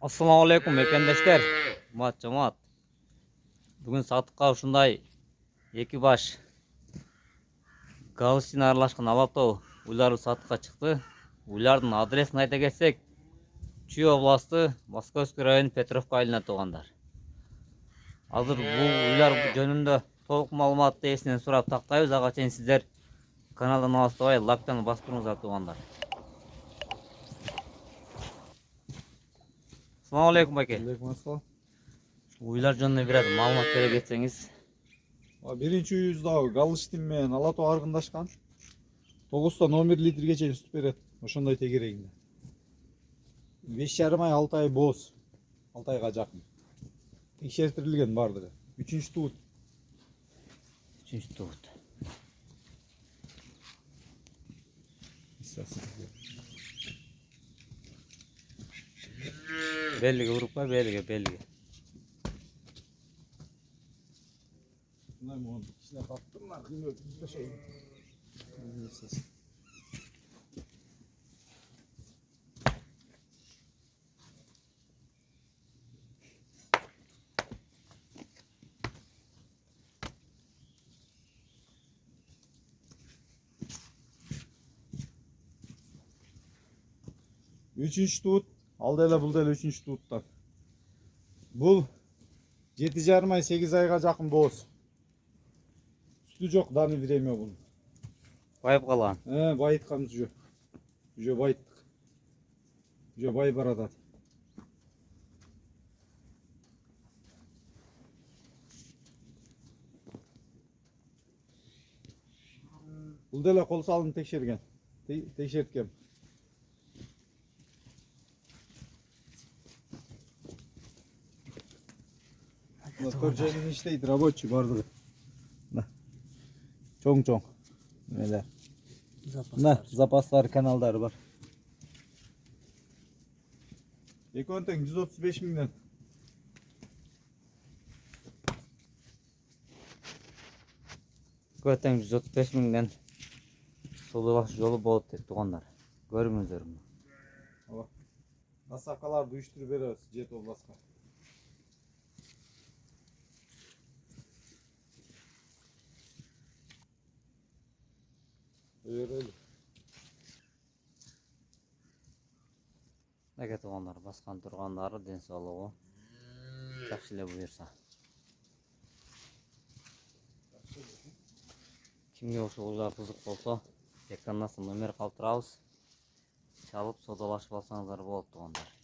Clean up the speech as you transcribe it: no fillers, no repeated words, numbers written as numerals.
Assalamu alaikum mekendешler. Жамаат. Бүгін сатыққа ушундай эки баш галстин аралашкан алатау уйлары сатыққа чыкты. Уйлардын адресин айта кетсек, Чүй областы, Московский район, Петровка айылына тугандар. Азыр бул уйлар жөнүндө толук маалыматты эсинен сурап тактайбыз. Ага чейин сиздер каналдан алыстабай лайктан басып туруңуздар тугандар. Assalamu alaikum байке. Алейкум ассалам. Уйлар жөнүндө бир аз маалымат бере кетсеңиз. Биринчи үйүбүздө галыштин менен алатоо аргындашкан. 9тон 11 литрге чейин сут берет. Ошондой тегерегинде. 5,5 ай 6 ай боз. 6 айга жакын. Текшертирилген бардыгы. 3-чү туут. 3-чү туут. Belge urup'a belge. Bunlar mı? İçine baktımlar. Bilmiyorum. Bir şey. Üçüncü tuğut. Aldı ele buldu ele 3-cü tuğuttan. Bul 7,5 ay 8 ayga jakın boz. Sütü jok, dany bireme bunun. Байып калган. Байытканбыз жö. Жö байыттык. Жö бай баратат. Бул деле кол салын текшерген. Текшерткем. Көрженин иштейт, рабочий бардыгы. Чоң. Нелер. Запастар, каналдары бар. Экөө тең 135 миңден. Көтең 135 миңден сулуулаш жолу болот деп тугандар. Көрүңүздөр. Насакаларды уюштуруп беребиз Жет областка. Неге тугандар баскан тургандары ден соолугу жакшы эле буюрса. Кимге ошол уйлар кызык болсо, экрандан номер калтырабыз. Чалып содалашып алсаңыздар болот тугандар.